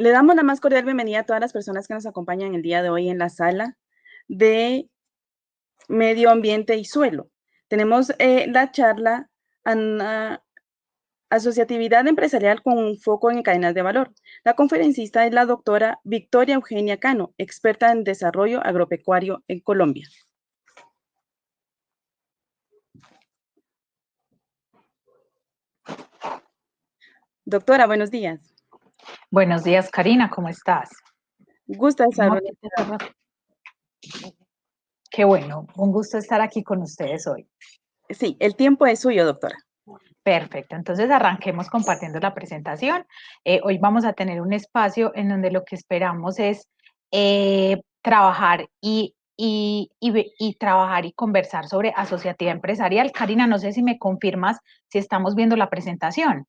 Le damos la más cordial bienvenida a todas las personas que nos acompañan el día de hoy en la sala de Medio Ambiente y Suelo. Tenemos la charla Asociatividad Empresarial con un foco en cadenas de valor. La conferencista es la doctora Victoria Eugenia Cano, experta en desarrollo agropecuario en Colombia. Doctora, buenos días. Buenos días, Karina, ¿cómo estás? Gusto de saber. Qué bueno, un gusto estar aquí con ustedes hoy. Sí, el tiempo es suyo, doctora. Perfecto, entonces arranquemos compartiendo la presentación. Hoy vamos a tener un espacio en donde lo que esperamos es trabajar y trabajar y conversar sobre asociatividad empresarial. Karina, no sé si me confirmas si estamos viendo la presentación.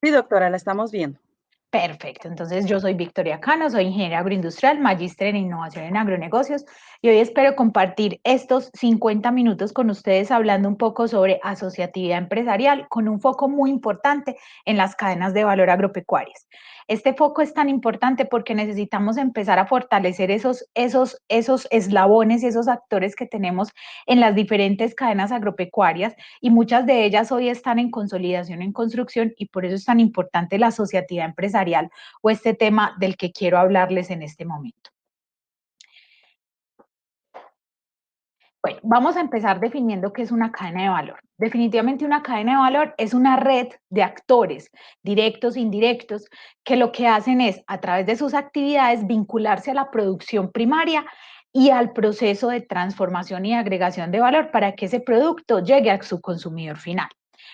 Sí, doctora, la estamos viendo. Perfecto, entonces yo soy Victoria Cano, soy ingeniera agroindustrial, magíster en innovación en agronegocios y hoy espero compartir estos 50 minutos con ustedes hablando un poco sobre asociatividad empresarial con un foco muy importante en las cadenas de valor agropecuarias. Este foco es tan importante porque necesitamos empezar a fortalecer esos eslabones y esos actores que tenemos en las diferentes cadenas agropecuarias y muchas de ellas hoy están en consolidación, en construcción y por eso es tan importante la asociatividad empresarial o este tema del que quiero hablarles en este momento. Bueno, vamos a empezar definiendo qué es una cadena de valor. Definitivamente una cadena de valor es una red de actores, directos e indirectos, que lo que hacen es, a través de sus actividades, vincularse a la producción primaria y al proceso de transformación y agregación de valor para que ese producto llegue a su consumidor final.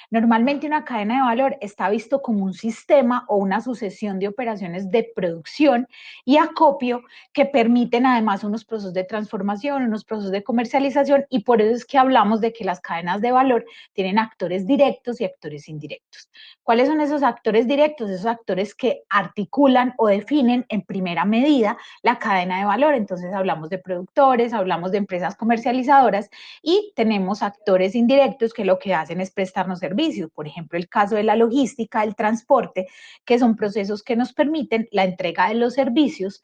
Normalmente una cadena de valor está visto como un sistema o una sucesión de operaciones de producción y acopio que permiten además unos procesos de transformación, unos procesos de comercialización y por eso es que hablamos de que las cadenas de valor tienen actores directos y actores indirectos. ¿Cuáles son esos actores directos? Esos actores que articulan o definen en primera medida la cadena de valor. Entonces hablamos de productores, hablamos de empresas comercializadoras y tenemos actores indirectos que lo que hacen es prestarnos servicios. Por ejemplo, el caso de la logística, el transporte, que son procesos que nos permiten la entrega de los servicios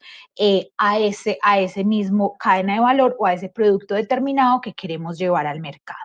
a ese mismo cadena de valor o a ese producto determinado que queremos llevar al mercado.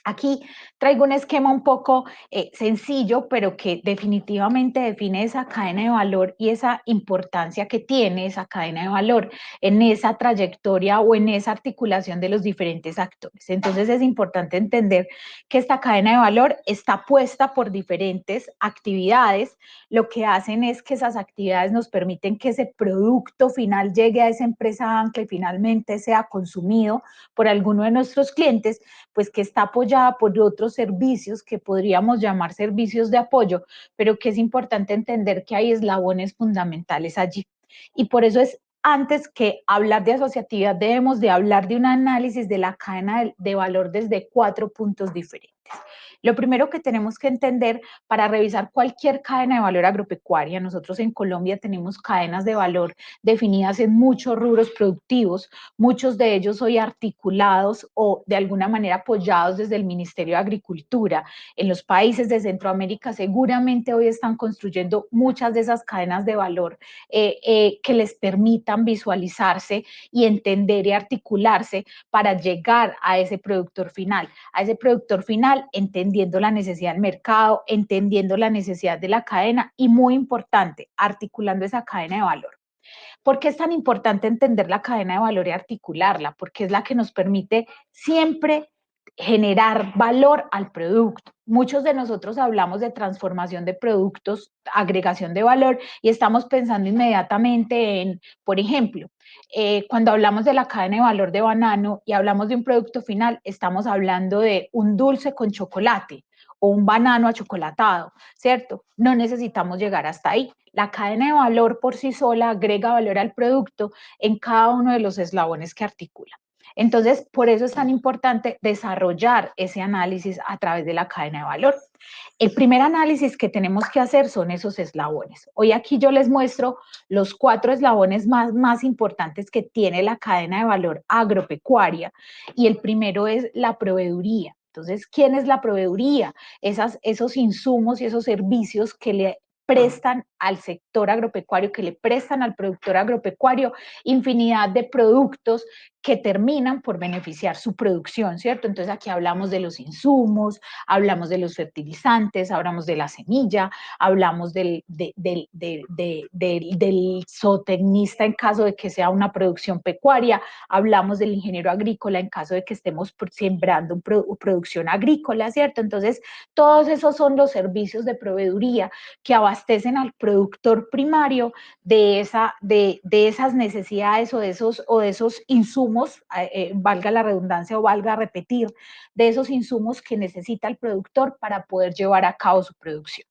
Aquí traigo un esquema un poco sencillo, pero que definitivamente define esa cadena de valor y esa importancia que tiene esa cadena de valor en esa trayectoria o en esa articulación de los diferentes actores. Entonces es importante entender que esta cadena de valor está puesta por diferentes actividades. Lo que hacen es que esas actividades nos permiten que ese producto final llegue a esa empresa ancla y finalmente sea consumido por alguno de nuestros clientes, pues que está apoyada por otros servicios que podríamos llamar servicios de apoyo, pero que es importante entender que hay eslabones fundamentales allí. Y por eso es antes que hablar de asociatividad, debemos de hablar de un análisis de la cadena de valor desde 4 puntos diferentes. Lo primero que tenemos que entender para revisar cualquier cadena de valor agropecuaria, nosotros en Colombia tenemos cadenas de valor definidas en muchos rubros productivos, muchos de ellos hoy articulados o de alguna manera apoyados desde el Ministerio de Agricultura. En los países de Centroamérica seguramente hoy están construyendo muchas de esas cadenas de valor que les permitan visualizarse y entender y articularse para llegar a ese productor final entendiendo la necesidad del mercado, entendiendo la necesidad de la cadena y muy importante, articulando esa cadena de valor. ¿Por qué es tan importante entender la cadena de valor y articularla? Porque es la que nos permite siempre generar valor al producto. Muchos de nosotros hablamos de transformación de productos, agregación de valor y estamos pensando inmediatamente en, por ejemplo, cuando hablamos de la cadena de valor de banano y hablamos de un producto final, estamos hablando de un dulce con chocolate o un banano achocolatado, ¿cierto? No necesitamos llegar hasta ahí. La cadena de valor por sí sola agrega valor al producto en cada uno de los eslabones que articula. Entonces, por eso es tan importante desarrollar ese análisis a través de la cadena de valor. El primer análisis que tenemos que hacer son esos eslabones. Hoy aquí yo les muestro los 4 eslabones más importantes que tiene la cadena de valor agropecuaria y el primero es la proveeduría. Entonces, ¿quién es la proveeduría? Esos insumos y esos servicios que le prestan al sector agropecuario, que le prestan al productor agropecuario infinidad de productos que terminan por beneficiar su producción, ¿cierto? Entonces aquí hablamos de los insumos, hablamos de los fertilizantes, hablamos de la semilla, hablamos del zootecnista en caso de que sea una producción pecuaria, hablamos del ingeniero agrícola en caso de que estemos sembrando producción agrícola, ¿cierto? Entonces, todos esos son los servicios de proveeduría que abastecen al productor primario de esas necesidades o de esos insumos, valga la redundancia o valga repetir, de esos insumos que necesita el productor para poder llevar a cabo su producción.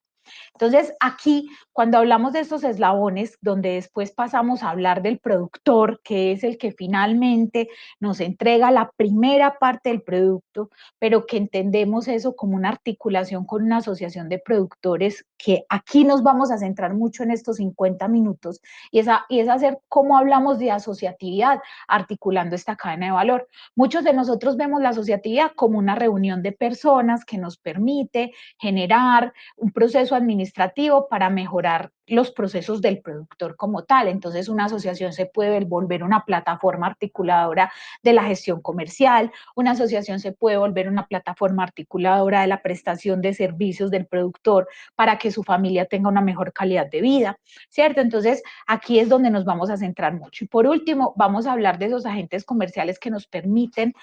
Entonces, aquí, cuando hablamos de estos eslabones, donde después pasamos a hablar del productor, que es el que finalmente nos entrega la primera parte del producto, pero que entendemos eso como una articulación con una asociación de productores, que aquí nos vamos a centrar mucho en estos 50 minutos, y es hacer cómo hablamos de asociatividad, articulando esta cadena de valor. Muchos de nosotros vemos la asociatividad como una reunión de personas que nos permite generar un proceso administrativo para mejorar los procesos del productor como tal. Entonces, una asociación se puede volver una plataforma articuladora de la gestión comercial, una asociación se puede volver una plataforma articuladora de la prestación de servicios del productor para que su familia tenga una mejor calidad de vida, ¿cierto? Entonces, aquí es donde nos vamos a centrar mucho. Y por último, vamos a hablar de esos agentes comerciales que nos permiten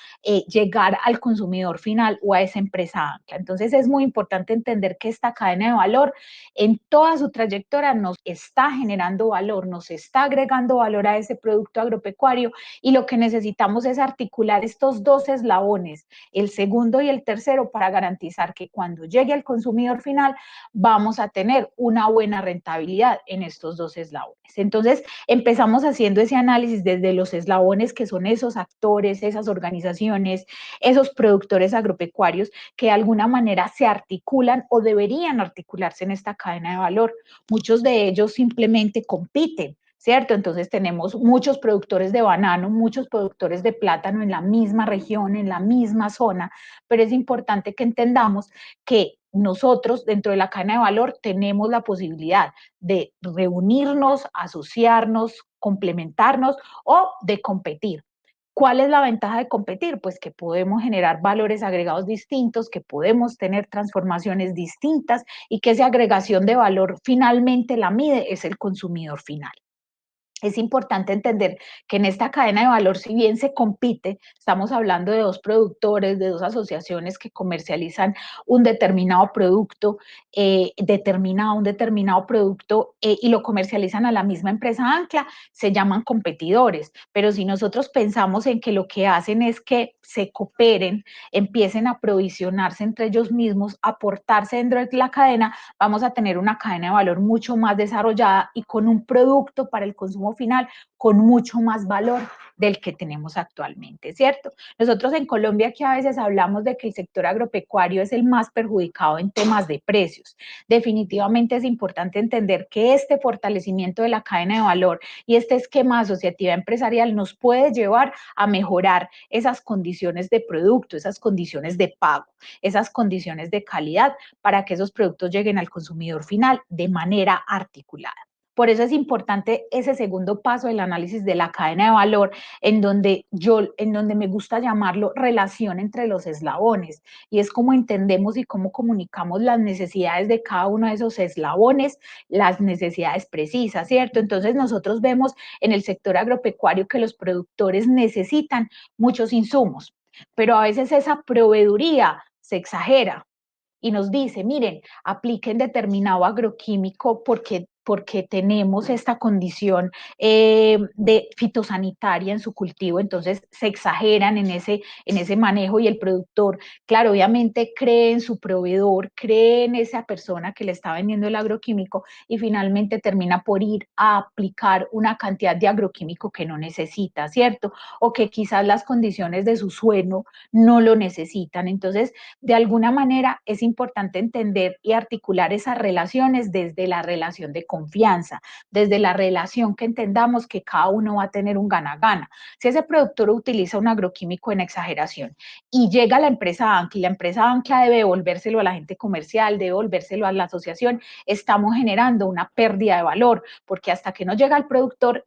llegar al consumidor final o a esa empresa ancla. Entonces, es muy importante entender que esta cadena de valor en toda su trayectoria nos está generando valor, nos está agregando valor a ese producto agropecuario, y lo que necesitamos es articular estos dos eslabones, el segundo y el tercero, para garantizar que cuando llegue al consumidor final vamos a tener una buena rentabilidad en estos dos eslabones. Entonces, empezamos haciendo ese análisis desde los eslabones, que son esos actores, esas organizaciones, esos productores agropecuarios que de alguna manera se articulan o deberían articularse en esta cadena de valor. Muchos de ellos simplemente compiten, ¿cierto? Entonces tenemos muchos productores de banano, muchos productores de plátano en la misma región, en la misma zona, pero es importante que entendamos que nosotros dentro de la cadena de valor tenemos la posibilidad de reunirnos, asociarnos, complementarnos o de competir. ¿Cuál es la ventaja de competir? Pues que podemos generar valores agregados distintos, que podemos tener transformaciones distintas, y que esa agregación de valor finalmente la mide es el consumidor final. Es importante entender que en esta cadena de valor, si bien se compite, estamos hablando de dos productores, de dos asociaciones que comercializan un determinado producto, un determinado producto y lo comercializan a la misma empresa ancla, se llaman competidores. Pero si nosotros pensamos en que lo que hacen es que se cooperen, empiecen a provisionarse entre ellos mismos, aportarse dentro de la cadena, vamos a tener una cadena de valor mucho más desarrollada y con un producto para el consumo final con mucho más valor del que tenemos actualmente, ¿cierto? Nosotros en Colombia aquí a veces hablamos de que el sector agropecuario es el más perjudicado en temas de precios. Definitivamente es importante entender que este fortalecimiento de la cadena de valor y este esquema de asociatividad empresarial nos puede llevar a mejorar esas condiciones de producto, esas condiciones de pago, esas condiciones de calidad, para que esos productos lleguen al consumidor final de manera articulada. Por eso es importante ese segundo paso del análisis de la cadena de valor, en donde me gusta llamarlo relación entre los eslabones, y es cómo entendemos y cómo comunicamos las necesidades de cada uno de esos eslabones, las necesidades precisas, ¿cierto? Entonces nosotros vemos en el sector agropecuario que los productores necesitan muchos insumos, pero a veces esa proveeduría se exagera y nos dice, miren, apliquen determinado agroquímico porque tenemos esta condición de fitosanitaria en su cultivo, entonces se exageran en ese manejo, y el productor, claro, obviamente cree en su proveedor, cree en esa persona que le está vendiendo el agroquímico, y finalmente termina por ir a aplicar una cantidad de agroquímico que no necesita, ¿cierto? O que quizás las condiciones de su suelo no lo necesitan. Entonces, de alguna manera es importante entender y articular esas relaciones desde la relación de confianza, desde la relación que entendamos que cada uno va a tener un gana-gana. Si ese productor utiliza un agroquímico en exageración y llega a la empresa Ancla y la empresa Ancla debe devolvérselo a la gente comercial, debe devolvérselo a la asociación, estamos generando una pérdida de valor, porque hasta que no llega al productor,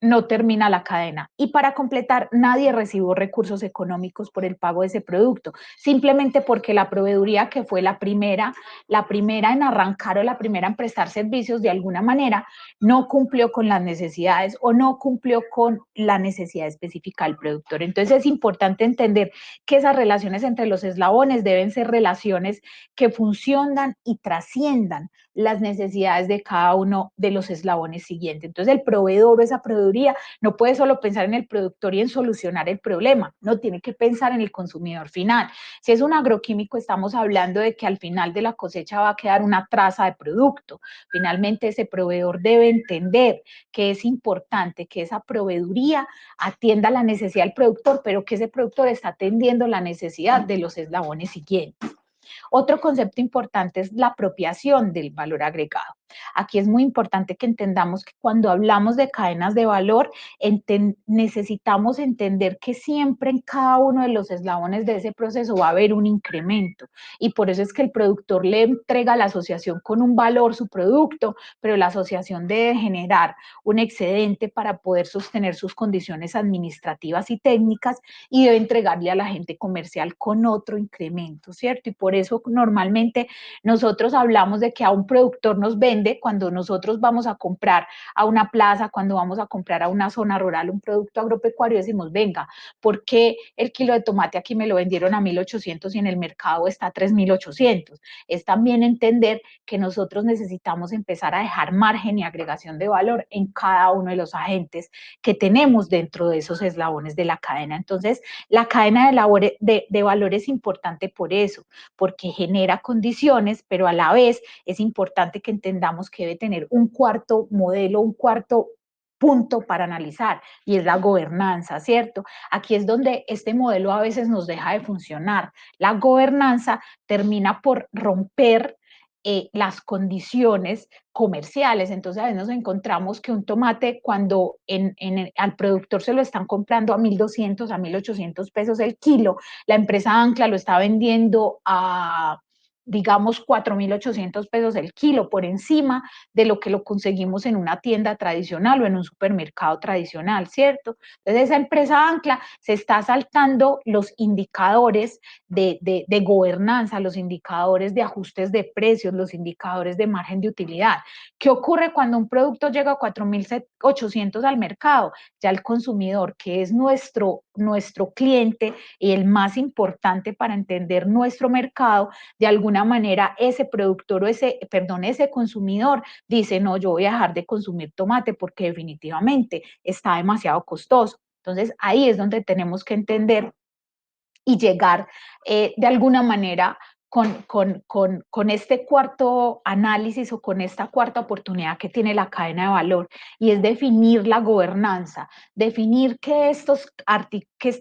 no termina la cadena. Y para completar, nadie recibió recursos económicos por el pago de ese producto, simplemente porque la proveeduría, que fue la primera en arrancar o la primera en prestar servicios de alguna manera, no cumplió con las necesidades o no cumplió con la necesidad específica del productor. Entonces es importante entender que esas relaciones entre los eslabones deben ser relaciones que funcionan y trasciendan las necesidades de cada uno de los eslabones siguientes. Entonces el proveedor o esa proveeduría no puede solo pensar en el productor y en solucionar el problema, no, tiene que pensar en el consumidor final. Si es un agroquímico, estamos hablando de que al final de la cosecha va a quedar una traza de producto. Finalmente ese proveedor debe entender que es importante que esa proveeduría atienda la necesidad del productor, pero que ese productor está atendiendo la necesidad de los eslabones siguientes. Otro concepto importante es la apropiación del valor agregado. Aquí es muy importante que entendamos que cuando hablamos de cadenas de valor, necesitamos entender que siempre en cada uno de los eslabones de ese proceso va a haber un incremento, y por eso es que el productor le entrega a la asociación con un valor su producto, pero la asociación debe generar un excedente para poder sostener sus condiciones administrativas y técnicas, y debe entregarle a la gente comercial con otro incremento, ¿cierto? Y por eso normalmente nosotros hablamos de que a un productor nos vende cuando nosotros vamos a comprar a una plaza, cuando vamos a comprar a una zona rural un producto agropecuario, decimos, venga, ¿por qué el kilo de tomate aquí me lo vendieron a 1.800 y en el mercado está a 3.800? Es también entender que nosotros necesitamos empezar a dejar margen y agregación de valor en cada uno de los agentes que tenemos dentro de esos eslabones de la cadena. Entonces, la cadena de valor es importante por eso, porque genera condiciones, pero a la vez es importante que entendamos que debe tener un cuarto modelo, un cuarto punto para analizar, y es la gobernanza, ¿cierto? Aquí es donde este modelo a veces nos deja de funcionar. La gobernanza termina por romper las condiciones comerciales. Entonces a veces nos encontramos que un tomate, cuando al productor se lo están comprando a 1.200, a 1.800 pesos el kilo, la empresa Ancla lo está vendiendo a, digamos, 4.800 pesos el kilo, por encima de lo que lo conseguimos en una tienda tradicional o en un supermercado tradicional, ¿cierto? Entonces esa empresa Ancla se está saltando los indicadores de gobernanza, los indicadores de ajustes de precios, los indicadores de margen de utilidad. ¿Qué ocurre cuando un producto llega a 4.800 al mercado? Ya el consumidor, que es nuestro cliente y el más importante para entender nuestro mercado, de alguna manera ese productor o ese consumidor dice, no, yo voy a dejar de consumir tomate porque definitivamente está demasiado costoso. Entonces ahí es donde tenemos que entender y llegar de alguna manera con este cuarto análisis o con esta cuarta oportunidad que tiene la cadena de valor, y es definir la gobernanza, definir que esta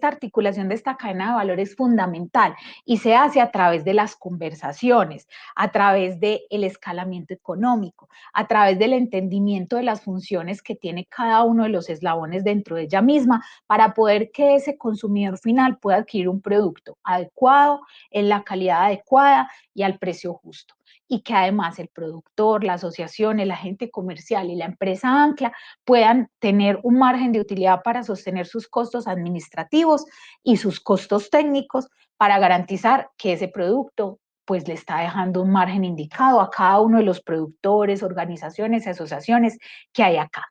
articulación de esta cadena de valor es fundamental, y se hace a través de las conversaciones, a través del escalamiento económico, a través del entendimiento de las funciones que tiene cada uno de los eslabones dentro de ella misma, para poder que ese consumidor final pueda adquirir un producto adecuado, en la calidad adecuada y al precio justo. Y que además el productor, la asociación, el agente comercial y la empresa Ancla puedan tener un margen de utilidad para sostener sus costos administrativos y sus costos técnicos, para garantizar que ese producto pues le está dejando un margen indicado a cada uno de los productores, organizaciones, asociaciones que hay acá.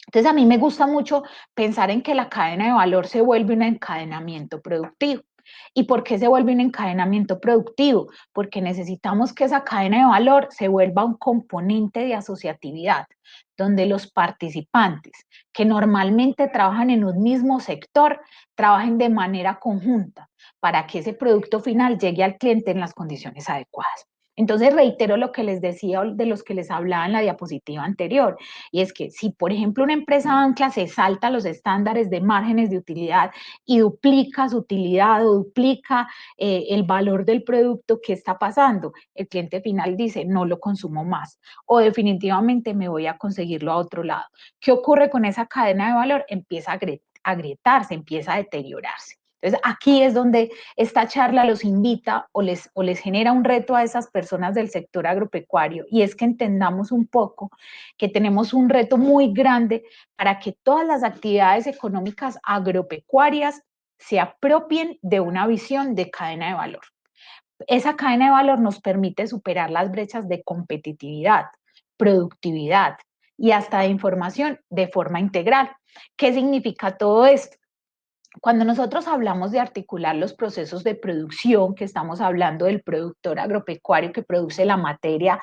Entonces a mí me gusta mucho pensar en que la cadena de valor se vuelve un encadenamiento productivo. ¿Y por qué se vuelve un encadenamiento productivo? Porque necesitamos que esa cadena de valor se vuelva un componente de asociatividad, donde los participantes que normalmente trabajan en un mismo sector trabajen de manera conjunta para que ese producto final llegue al cliente en las condiciones adecuadas. Entonces reitero lo que les decía de los que les hablaba en la diapositiva anterior, y es que si por ejemplo una empresa ancla se salta los estándares de márgenes de utilidad y duplica su utilidad o duplica el valor del producto, ¿qué está pasando? El cliente final dice, no lo consumo más o definitivamente me voy a conseguirlo a otro lado. ¿Qué ocurre con esa cadena de valor? Empieza a agrietarse, empieza a deteriorarse. Entonces, aquí es donde esta charla los invita o les genera un reto a esas personas del sector agropecuario, y es que entendamos un poco que tenemos un reto muy grande para que todas las actividades económicas agropecuarias se apropien de una visión de cadena de valor. Esa cadena de valor nos permite superar las brechas de competitividad, productividad y hasta de información de forma integral. ¿Qué significa todo esto? Cuando nosotros hablamos de articular los procesos de producción, que estamos hablando del productor agropecuario que produce la materia,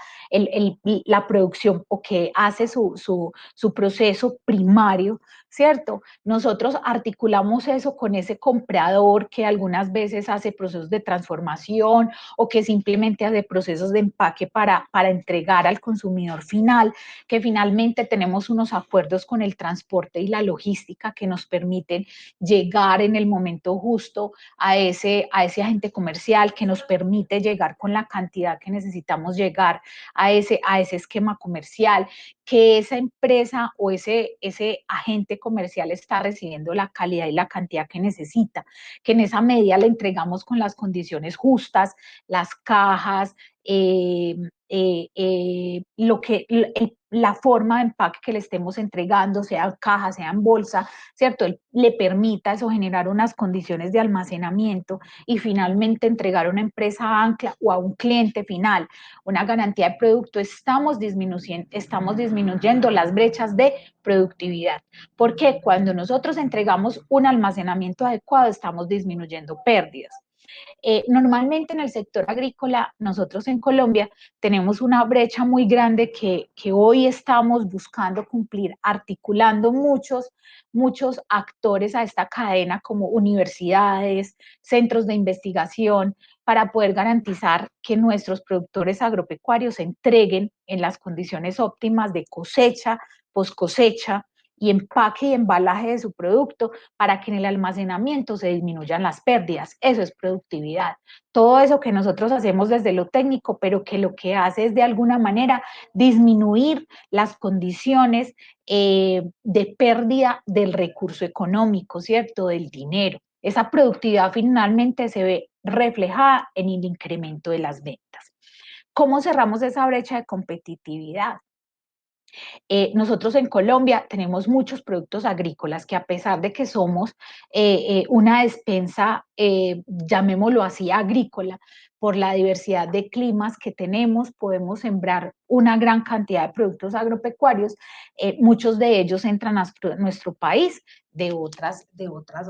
la producción o que hace su proceso primario, ¿cierto? Nosotros articulamos eso con ese comprador que algunas veces hace procesos de transformación o que simplemente hace procesos de empaque para entregar al consumidor final, que finalmente tenemos unos acuerdos con el transporte y la logística que nos permiten llegar en el momento justo a ese agente comercial, que nos permite llegar con la cantidad que necesitamos llegar a ese esquema comercial, que esa empresa o ese agente comercial está recibiendo la calidad y la cantidad que necesita, que en esa medida le entregamos con las condiciones justas, las cajas, la forma de empaque que le estemos entregando, sea en caja, sea en bolsa, ¿cierto? Le permita eso generar unas condiciones de almacenamiento y finalmente entregar a una empresa ancla o a un cliente final una garantía de producto. Estamos disminuyendo las brechas de productividad, porque cuando nosotros entregamos un almacenamiento adecuado, estamos disminuyendo pérdidas. Normalmente en el sector agrícola, nosotros en Colombia tenemos una brecha muy grande que hoy estamos buscando cumplir, articulando muchos actores a esta cadena como universidades, centros de investigación, para poder garantizar que nuestros productores agropecuarios se entreguen en las condiciones óptimas de cosecha, post cosecha y empaque y embalaje de su producto, para que en el almacenamiento se disminuyan las pérdidas. Eso es productividad. Todo eso que nosotros hacemos desde lo técnico, pero que lo que hace es de alguna manera disminuir las condiciones de pérdida del recurso económico, ¿cierto? Del dinero. Esa productividad finalmente se ve reflejada en el incremento de las ventas. ¿Cómo cerramos esa brecha de competitividad? Nosotros en Colombia tenemos muchos productos agrícolas que, a pesar de que somos una despensa, llamémoslo así, agrícola, por la diversidad de climas que tenemos, podemos sembrar una gran cantidad de productos agropecuarios. Muchos de ellos entran a nuestro país de otras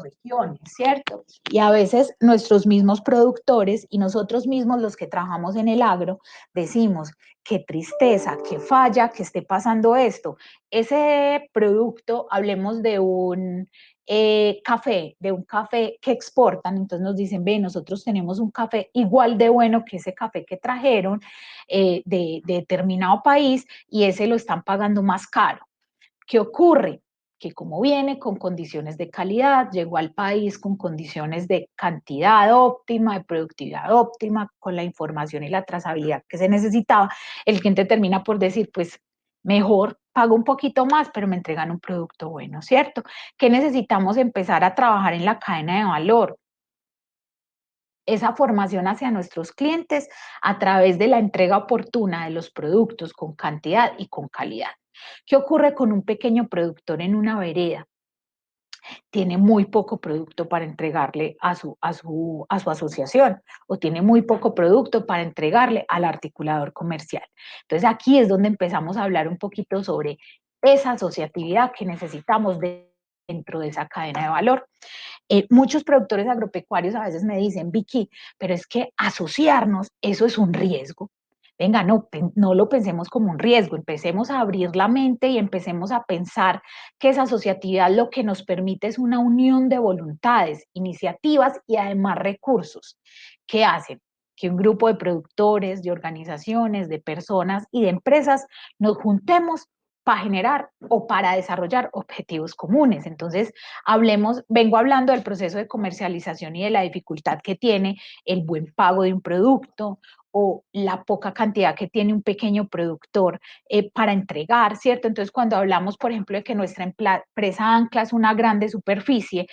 regiones, ¿cierto? Y a veces nuestros mismos productores y nosotros mismos los que trabajamos en el agro decimos, qué tristeza, qué falla que esté pasando esto. Ese producto, hablemos de un de un café que exportan, entonces nos dicen, ve, nosotros tenemos un café igual de bueno que ese café que trajeron de determinado país, y ese lo están pagando más caro. ¿Qué ocurre? Que como viene con condiciones de calidad, llegó al país con condiciones de cantidad óptima, de productividad óptima, con la información y la trazabilidad que se necesitaba, el cliente termina por decir, pues mejor pago un poquito más, pero me entregan un producto bueno, ¿cierto? ¿Qué necesitamos? Empezar a trabajar en la cadena de valor, esa formación hacia nuestros clientes a través de la entrega oportuna de los productos con cantidad y con calidad. ¿Qué ocurre con un pequeño productor en una vereda? Tiene muy poco producto para entregarle a su asociación, o tiene muy poco producto para entregarle al articulador comercial. Entonces aquí es donde empezamos a hablar un poquito sobre esa asociatividad que necesitamos dentro de esa cadena de valor. Muchos productores agropecuarios a veces me dicen, Vicky, pero es que asociarnos, eso es un riesgo. Venga, no lo pensemos como un riesgo, empecemos a abrir la mente y empecemos a pensar que esa asociatividad lo que nos permite es una unión de voluntades, iniciativas y además recursos. ¿Qué hacen? que un grupo de productores, de organizaciones, de personas y de empresas nos juntemos para generar o para desarrollar objetivos comunes. Entonces, vengo hablando del proceso de comercialización y de la dificultad que tiene el buen pago de un producto o la poca cantidad que tiene un pequeño productor para entregar, ¿cierto? Entonces, cuando hablamos, por ejemplo, de que nuestra empresa Ancla es una grande superficie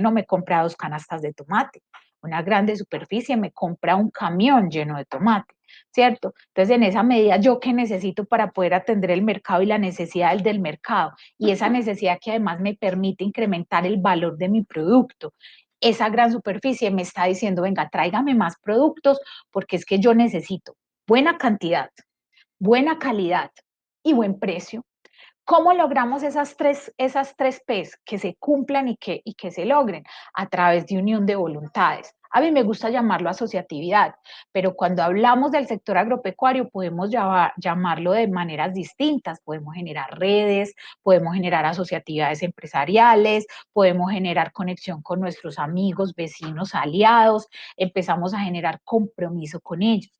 no me compra 2 canastas de tomate, una grande superficie me compra un camión lleno de tomate, ¿cierto? Entonces, en esa medida, ¿yo qué necesito para poder atender el mercado y la necesidad del mercado? Y esa necesidad que además me permite incrementar el valor de mi producto. Esa gran superficie me está diciendo, venga, tráigame más productos porque es que yo necesito buena cantidad, buena calidad y buen precio. ¿Cómo logramos esas tres P's que se cumplan y que se logren? A través de unión de voluntades. A mí me gusta llamarlo asociatividad, pero cuando hablamos del sector agropecuario podemos llamarlo de maneras distintas. Podemos generar redes, podemos generar asociatividades empresariales, podemos generar conexión con nuestros amigos, vecinos, aliados, empezamos a generar compromiso con ellos.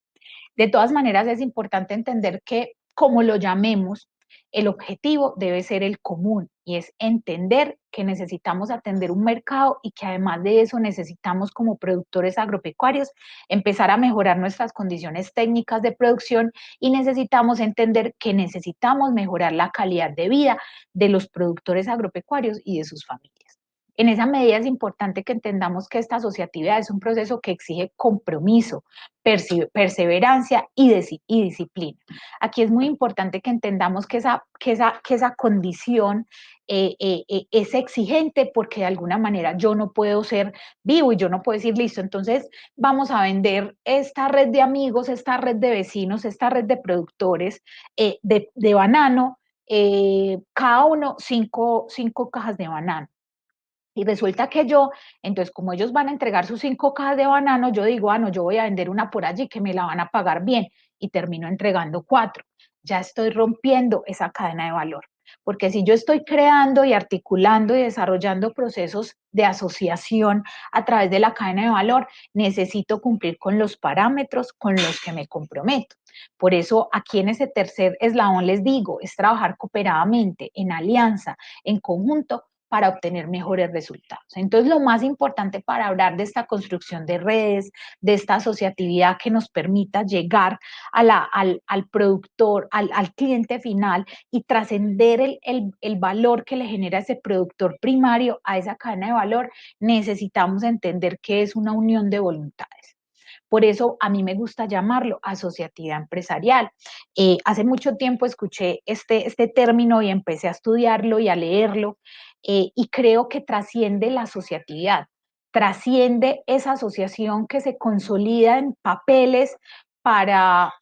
De todas maneras, es importante entender que, como lo llamemos, el objetivo debe ser el común y es entender que necesitamos atender un mercado y que además de eso necesitamos como productores agropecuarios empezar a mejorar nuestras condiciones técnicas de producción y necesitamos entender que necesitamos mejorar la calidad de vida de los productores agropecuarios y de sus familias. En esa medida es importante que entendamos que esta asociatividad es un proceso que exige compromiso, perseverancia y disciplina. Aquí es muy importante que entendamos que esa condición es exigente porque de alguna manera yo no puedo ser vivo y yo no puedo decir, listo, entonces vamos a vender esta red de amigos, esta red de vecinos, esta red de productores de banano, cada uno cinco cajas de banano. Y resulta que entonces como ellos van a entregar sus 5 cajas de banano, yo digo, no, yo voy a vender una por allí que me la van a pagar bien y termino entregando 4. Ya estoy rompiendo esa cadena de valor. Porque si yo estoy creando y articulando y desarrollando procesos de asociación a través de la cadena de valor, necesito cumplir con los parámetros con los que me comprometo. Por eso aquí en ese tercer eslabón les digo, es trabajar cooperadamente, en alianza, en conjunto, para obtener mejores resultados. Entonces, lo más importante para hablar de esta construcción de redes, de esta asociatividad que nos permita llegar al productor, al cliente final y trascender el valor que le genera ese productor primario a esa cadena de valor, necesitamos entender que es una unión de voluntades. Por eso a mí me gusta llamarlo asociatividad empresarial. Hace mucho tiempo escuché este término y empecé a estudiarlo y a leerlo y creo que trasciende la asociatividad, trasciende esa asociación que se consolida en papeles para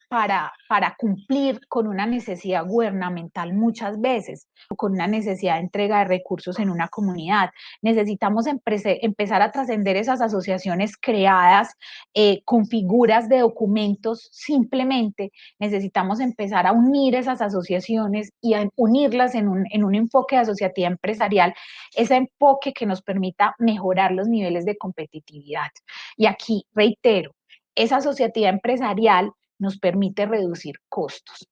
cumplir con una necesidad gubernamental muchas veces, o con una necesidad de entrega de recursos en una comunidad. Necesitamos empezar a trascender esas asociaciones creadas con figuras de documentos simplemente. Necesitamos empezar a unir esas asociaciones y a unirlas en un enfoque de asociatividad empresarial, ese enfoque que nos permita mejorar los niveles de competitividad. Y aquí reitero, esa asociatividad empresarial nos permite reducir costos.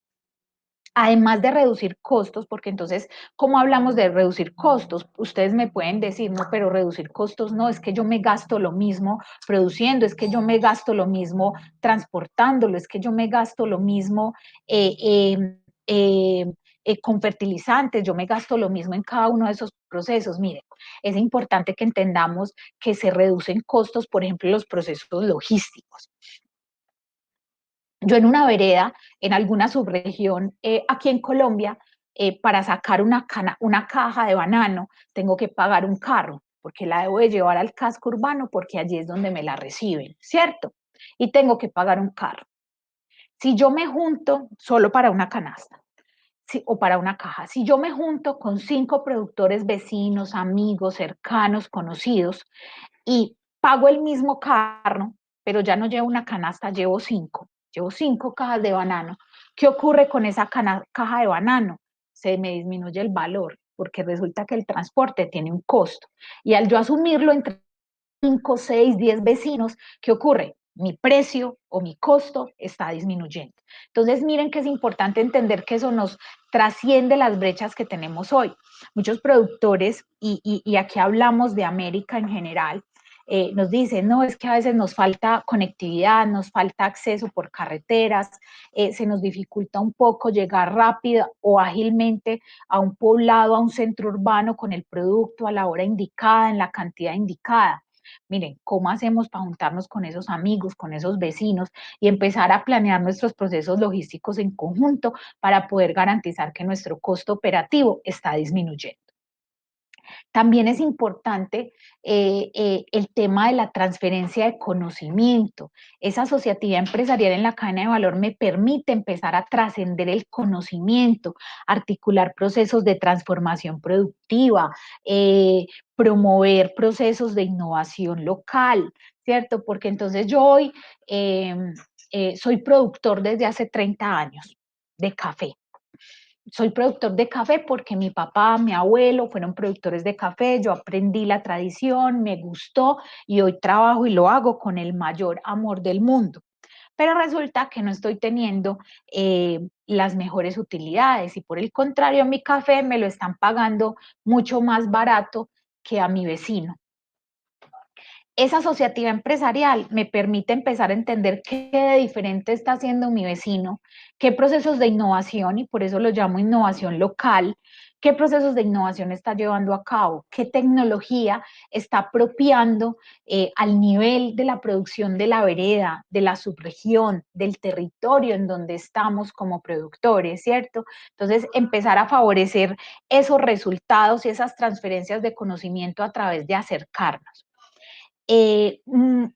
Además de reducir costos, porque entonces, ¿cómo hablamos de reducir costos? Ustedes me pueden decir, no, pero reducir costos no, es que yo me gasto lo mismo produciendo, es que yo me gasto lo mismo transportándolo, es que yo me gasto lo mismo eh, eh, con fertilizantes, yo me gasto lo mismo en cada uno de esos procesos. Miren, es importante que entendamos que se reducen costos, por ejemplo, los procesos logísticos. Yo en una vereda, en alguna subregión aquí en Colombia, para sacar una caja de banano, tengo que pagar un carro, porque la debo de llevar al casco urbano, porque allí es donde me la reciben, ¿cierto? Y tengo que pagar un carro. Si yo me junto solo para una canasta, o para una caja, si yo me junto con 5 productores vecinos, amigos, cercanos, conocidos, y pago el mismo carro, pero ya no llevo una canasta, llevo 5 cajas de banano. ¿Qué ocurre con esa caja de banano? Se me disminuye el valor, porque resulta que el transporte tiene un costo. Y al yo asumirlo entre 5, 6, 10 vecinos, ¿qué ocurre? mi precio o mi costo está disminuyendo. Entonces, miren que es importante entender que eso nos trasciende las brechas que tenemos hoy. Muchos productores, y aquí hablamos de América en general, nos dicen, no, es que a veces nos falta conectividad, nos falta acceso por carreteras, se nos dificulta un poco llegar rápido o ágilmente a un poblado, a un centro urbano con el producto a la hora indicada, en la cantidad indicada. Miren, ¿cómo hacemos para juntarnos con esos amigos, con esos vecinos y empezar a planear nuestros procesos logísticos en conjunto para poder garantizar que nuestro costo operativo está disminuyendo? También es importante el tema de la transferencia de conocimiento. Esa asociatividad empresarial en la cadena de valor me permite empezar a trascender el conocimiento, articular procesos de transformación productiva, promover procesos de innovación local, ¿cierto? Porque entonces yo hoy eh, soy productor desde hace 30 años de café. Soy productor de café porque mi papá, mi abuelo fueron productores de café, yo aprendí la tradición, me gustó y hoy trabajo y lo hago con el mayor amor del mundo. Pero resulta que no estoy teniendo las mejores utilidades y por el contrario mi café me lo están pagando mucho más barato que a mi vecino. Esa asociativa empresarial me permite empezar a entender qué de diferente está haciendo mi vecino, qué procesos de innovación, y por eso lo llamo innovación local, qué procesos de innovación está llevando a cabo, qué tecnología está apropiando al nivel de la producción de la vereda, de la subregión, del territorio en donde estamos como productores, ¿cierto? Entonces, empezar a favorecer esos resultados y esas transferencias de conocimiento a través de acercarnos.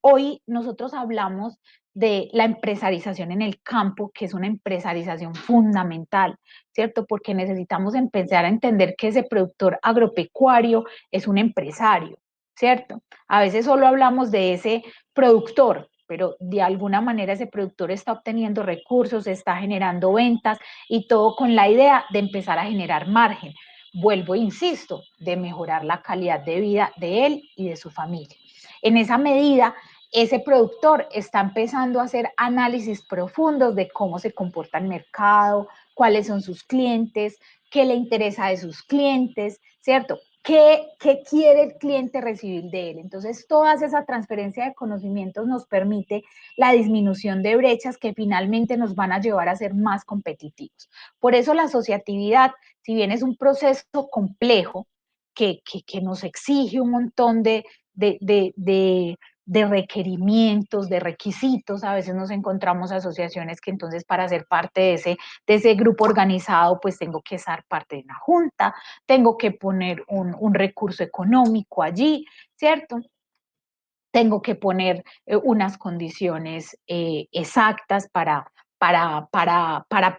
Hoy nosotros hablamos de la empresarización en el campo, que es una empresarización fundamental, ¿cierto? Porque necesitamos empezar a entender que ese productor agropecuario es un empresario, ¿cierto? A veces solo hablamos de ese productor, pero de alguna manera ese productor está obteniendo recursos, está generando ventas y todo con la idea de empezar a generar margen. Vuelvo e insisto, de mejorar la calidad de vida de él y de su familia. En esa medida, ese productor está empezando a hacer análisis profundos de cómo se comporta el mercado, cuáles son sus clientes, qué le interesa de sus clientes, ¿cierto? ¿Qué quiere el cliente recibir de él? Entonces, toda esa transferencia de conocimientos nos permite la disminución de brechas que finalmente nos van a llevar a ser más competitivos. Por eso la asociatividad, si bien es un proceso complejo, que nos exige un montón de, de, de, de requerimientos, de requisitos. A veces nos encontramos asociaciones que entonces para ser parte de ese grupo organizado, pues tengo que ser parte de una junta, tengo que poner un recurso económico allí, ¿cierto? Tengo que poner unas condiciones exactas para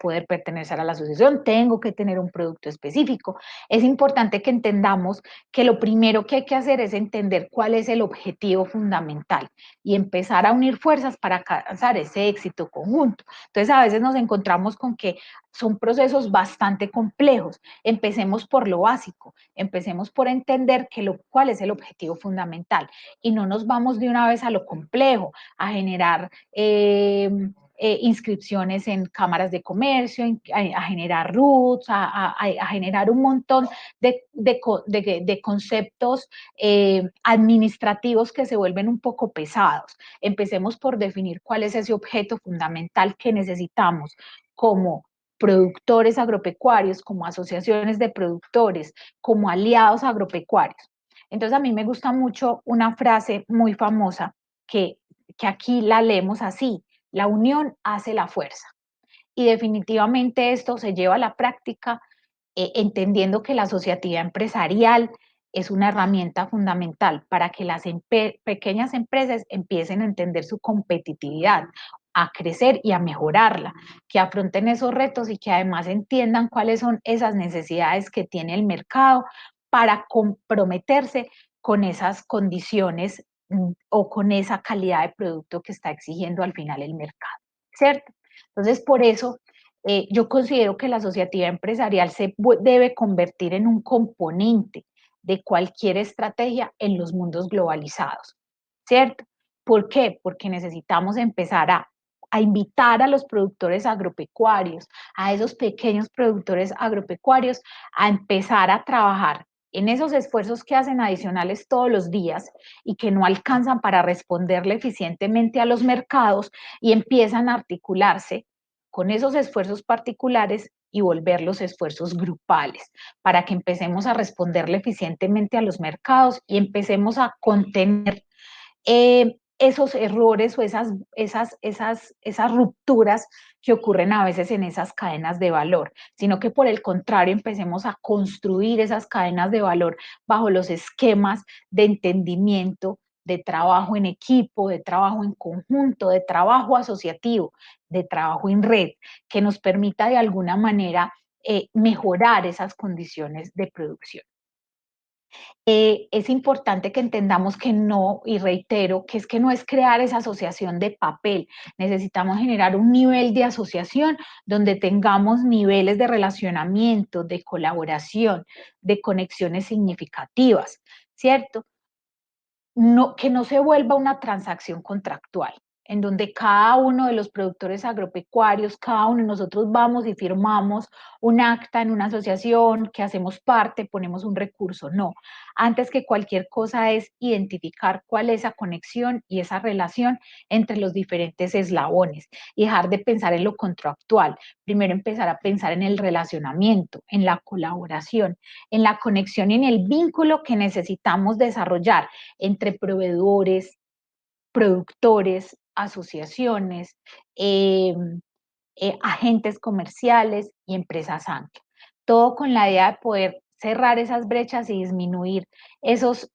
poder pertenecer a la asociación, tengo que tener un producto específico. Es importante que entendamos que lo primero que hay que hacer es entender cuál es el objetivo fundamental y empezar a unir fuerzas para alcanzar ese éxito conjunto. Entonces, a veces nos encontramos con que son procesos bastante complejos. Empecemos por lo básico, empecemos por entender cuál es el objetivo fundamental y no nos vamos de una vez a lo complejo, a generar inscripciones en cámaras de comercio, a generar RUTs, a generar un montón de conceptos administrativos que se vuelven un poco pesados. Empecemos por definir cuál es ese objeto fundamental que necesitamos como productores agropecuarios, como asociaciones de productores, como aliados agropecuarios. Entonces a mí me gusta mucho una frase muy famosa que aquí la leemos así: la unión hace la fuerza. Y definitivamente esto se lleva a la práctica entendiendo que la asociatividad empresarial es una herramienta fundamental para que las pequeñas empresas empiecen a entender su competitividad, a crecer y a mejorarla, que afronten esos retos y que además entiendan cuáles son esas necesidades que tiene el mercado para comprometerse con esas condiciones o con esa calidad de producto que está exigiendo al final el mercado, ¿cierto? Entonces, por eso yo considero que la asociatividad empresarial se debe convertir en un componente de cualquier estrategia en los mundos globalizados, ¿cierto? ¿Por qué? Porque necesitamos empezar a invitar a los productores agropecuarios, a esos pequeños productores agropecuarios, a empezar a trabajar en esos esfuerzos que hacen adicionales todos los días y que no alcanzan para responderle eficientemente a los mercados y empiezan a articularse con esos esfuerzos particulares y volver los esfuerzos grupales para que empecemos a responderle eficientemente a los mercados y empecemos a contener esos errores o esas rupturas que ocurren a veces en esas cadenas de valor, sino que por el contrario empecemos a construir esas cadenas de valor bajo los esquemas de entendimiento, de trabajo en equipo, de trabajo en conjunto, de trabajo asociativo, de trabajo en red, que nos permita de alguna manera mejorar esas condiciones de producción. Es importante que entendamos que no, y reitero, que es que no es crear esa asociación de papel, necesitamos generar un nivel de asociación donde tengamos niveles de relacionamiento, de colaboración, de conexiones significativas, ¿cierto? No, que no se vuelva una transacción contractual, en donde cada uno de los productores agropecuarios, cada uno de nosotros vamos y firmamos un acta en una asociación, que hacemos parte, ponemos un recurso. No, antes que cualquier cosa es identificar cuál es esa conexión y esa relación entre los diferentes eslabones y dejar de pensar en lo contractual. Primero empezar a pensar en el relacionamiento, en la colaboración, en la conexión y en el vínculo que necesitamos desarrollar entre proveedores, productores, asociaciones, agentes comerciales y empresas ancla. Todo con la idea de poder cerrar esas brechas y disminuir esos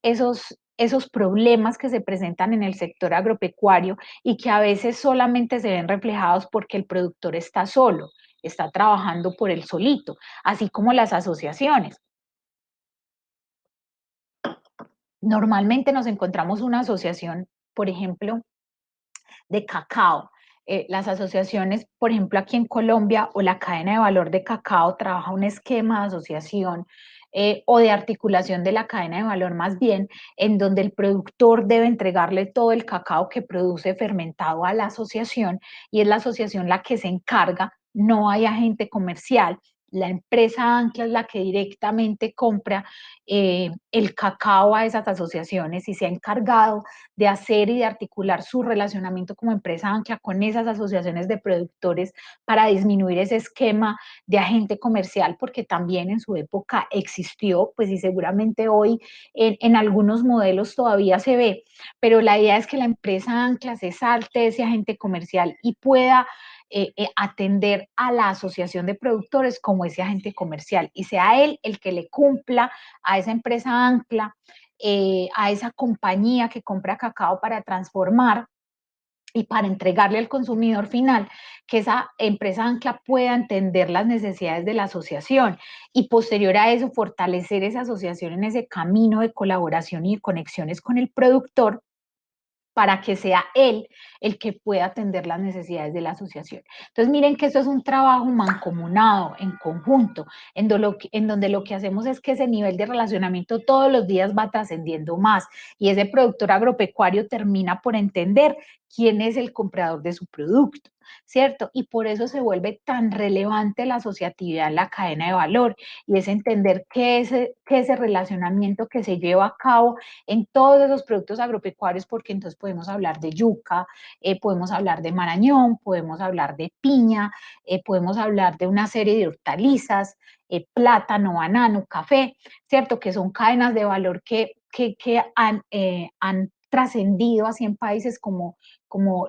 problemas que se presentan en el sector agropecuario y que a veces solamente se ven reflejados porque el productor está solo, está trabajando por él solito, así como las asociaciones. Normalmente nos encontramos una asociación, por ejemplo, de cacao. Las asociaciones, por ejemplo, aquí en Colombia o la cadena de valor de cacao trabaja un esquema de asociación o de articulación de la cadena de valor más bien, en donde el productor debe entregarle todo el cacao que produce fermentado a la asociación y es la asociación la que se encarga, no hay agente comercial. La empresa Ancla es la que directamente compra el cacao a esas asociaciones y se ha encargado de hacer y de articular su relacionamiento como empresa ancla con esas asociaciones de productores para disminuir ese esquema de agente comercial, porque también en su época existió, pues y seguramente hoy en algunos modelos todavía se ve, pero la idea es que la empresa ancla se salte ese agente comercial y pueda atender a la asociación de productores como ese agente comercial y sea él el que le cumpla a esa empresa ancla, a esa compañía que compra cacao para transformar y para entregarle al consumidor final, que esa empresa ancla pueda entender las necesidades de la asociación y posterior a eso fortalecer esa asociación en ese camino de colaboración y de conexiones con el productor para que sea él el que pueda atender las necesidades de la asociación. Entonces, miren que esto es un trabajo mancomunado, en conjunto, en donde lo que hacemos es que ese nivel de relacionamiento todos los días va trascendiendo más y ese productor agropecuario termina por entender quién es el comprador de su producto, ¿cierto? Y por eso se vuelve tan relevante la asociatividad en la cadena de valor y es entender que ese relacionamiento que se lleva a cabo en todos esos productos agropecuarios, porque entonces podemos hablar de yuca, podemos hablar de marañón, podemos hablar de piña, podemos hablar de una serie de hortalizas, plátano, banano, café, ¿cierto? Que son cadenas de valor que han trascendido así en países como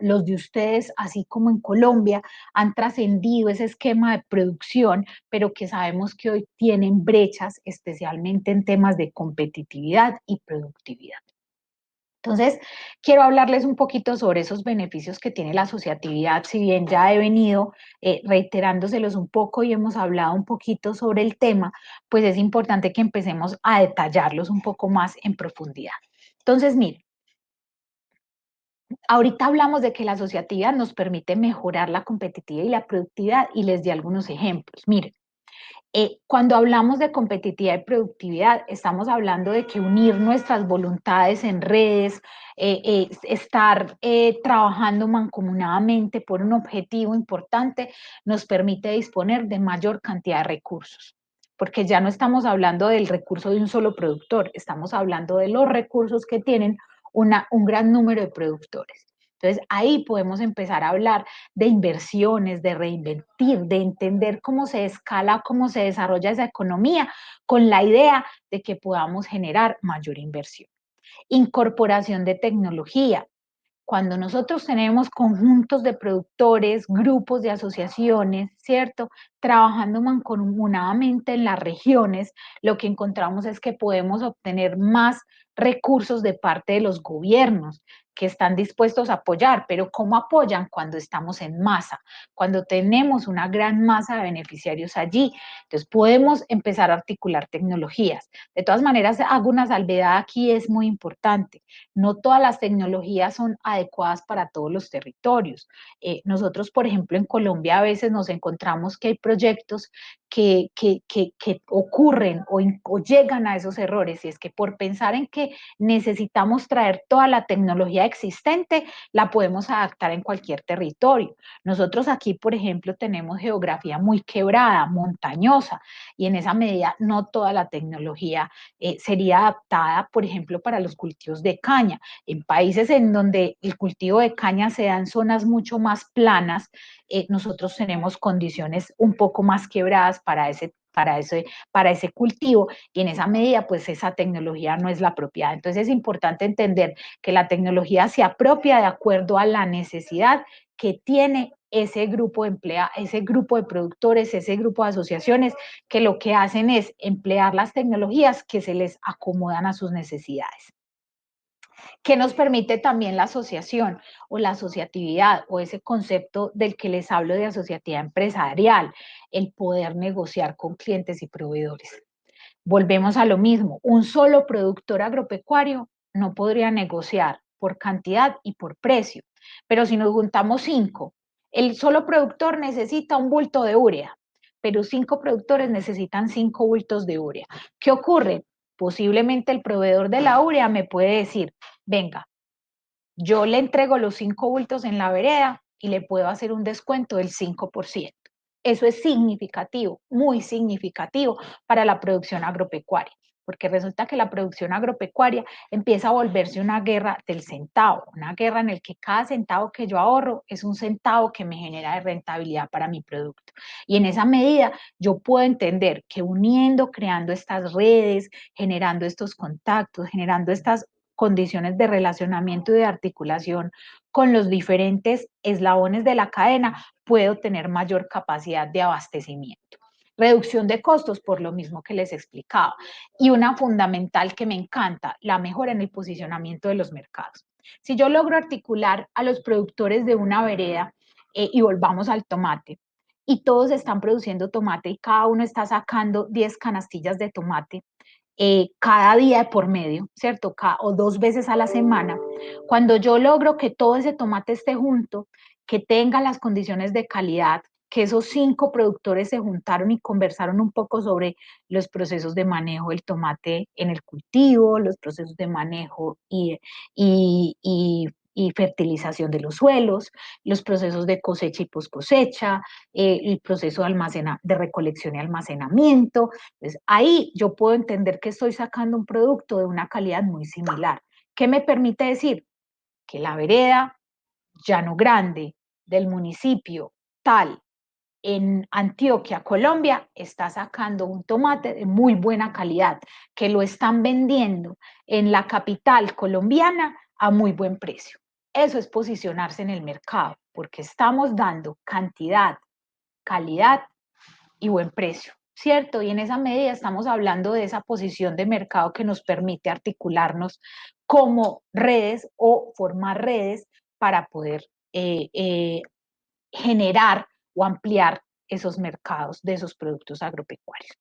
los de ustedes, así como en Colombia, han trascendido ese esquema de producción, pero que sabemos que hoy tienen brechas, especialmente en temas de competitividad y productividad. Entonces, quiero hablarles un poquito sobre esos beneficios que tiene la asociatividad, si bien ya he venido reiterándoselos un poco y hemos hablado un poquito sobre el tema, pues es importante que empecemos a detallarlos un poco más en profundidad. Entonces, miren, ahorita hablamos de que la asociatividad nos permite mejorar la competitividad y la productividad y les di algunos ejemplos. Miren, Cuando hablamos de competitividad y productividad, estamos hablando de que unir nuestras voluntades en redes, estar trabajando mancomunadamente por un objetivo importante, nos permite disponer de mayor cantidad de recursos. Porque ya no estamos hablando del recurso de un solo productor, estamos hablando de los recursos que tienen un gran número de productores. Entonces ahí podemos empezar a hablar de inversiones, de reinvertir, de entender cómo se escala, cómo se desarrolla esa economía, con la idea de que podamos generar mayor inversión. Incorporación de tecnología. Cuando nosotros tenemos conjuntos de productores, grupos de asociaciones, ¿cierto? Trabajando mancomunadamente en las regiones, lo que encontramos es que podemos obtener más recursos de parte de los gobiernos que están dispuestos a apoyar, pero ¿cómo apoyan? Cuando estamos en masa, cuando tenemos una gran masa de beneficiarios allí. Entonces podemos empezar a articular tecnologías. De todas maneras, hago una salvedad aquí, es muy importante. No todas las tecnologías son adecuadas para todos los territorios. Nosotros, por ejemplo, en Colombia a veces nos encontramos que hay proyectos que ocurren o llegan a esos errores, y es que por pensar en que necesitamos traer toda la tecnología existente, la podemos adaptar en cualquier territorio. Nosotros aquí, por ejemplo, tenemos geografía muy quebrada, montañosa, y en esa medida no toda la tecnología sería adaptada, por ejemplo, para los cultivos de caña. En países en donde el cultivo de caña se da en zonas mucho más planas, nosotros tenemos condiciones un poco más quebradas para ese cultivo, y en esa medida pues esa tecnología no es la apropiada. Entonces es importante entender que la tecnología se apropia de acuerdo a la necesidad que tiene ese grupo ese grupo de productores, ese grupo de asociaciones, que lo que hacen es emplear las tecnologías que se les acomodan a sus necesidades. ¿Qué nos permite también la asociación o la asociatividad o ese concepto del que les hablo de asociatividad empresarial? El poder negociar con clientes y proveedores. Volvemos a lo mismo, un solo productor agropecuario no podría negociar por cantidad y por precio, pero si nos juntamos 5, el solo productor necesita un bulto de urea, pero 5 productores necesitan 5 bultos de urea. ¿Qué ocurre? Posiblemente el proveedor de la urea me puede decir, venga, yo le entrego los 5 bultos en la vereda y le puedo hacer un descuento del 5%. Eso es significativo, muy significativo para la producción agropecuaria, porque resulta que la producción agropecuaria empieza a volverse una guerra del centavo, una guerra en la que cada centavo que yo ahorro es un centavo que me genera de rentabilidad para mi producto. Y en esa medida yo puedo entender que uniendo, creando estas redes, generando estos contactos, generando estas condiciones de relacionamiento y de articulación con los diferentes eslabones de la cadena, puedo tener mayor capacidad de abastecimiento. Reducción de costos, por lo mismo que les explicaba. Y una fundamental que me encanta, la mejora en el posicionamiento de los mercados. Si yo logro articular a los productores de una vereda, y volvamos al tomate, y todos están produciendo tomate y cada uno está sacando 10 canastillas de tomate, cada día por medio, ¿cierto? O 2 veces a la semana. Cuando yo logro que todo ese tomate esté junto, que tenga las condiciones de calidad, que esos 5 productores se juntaron y conversaron un poco sobre los procesos de manejo del tomate en el cultivo, los procesos de manejo y, y, y fertilización de los suelos, los procesos de cosecha y post cosecha, el proceso de recolección y almacenamiento. Entonces, ahí yo puedo entender que estoy sacando un producto de una calidad muy similar. ¿Qué me permite decir? Que la vereda Llano Grande del municipio tal en Antioquia, Colombia, está sacando un tomate de muy buena calidad, que lo están vendiendo en la capital colombiana a muy buen precio. Eso es posicionarse en el mercado, porque estamos dando cantidad, calidad y buen precio, ¿cierto? Y en esa medida estamos hablando de esa posición de mercado que nos permite articularnos como redes o formar redes para poder generar o ampliar esos mercados de esos productos agropecuarios.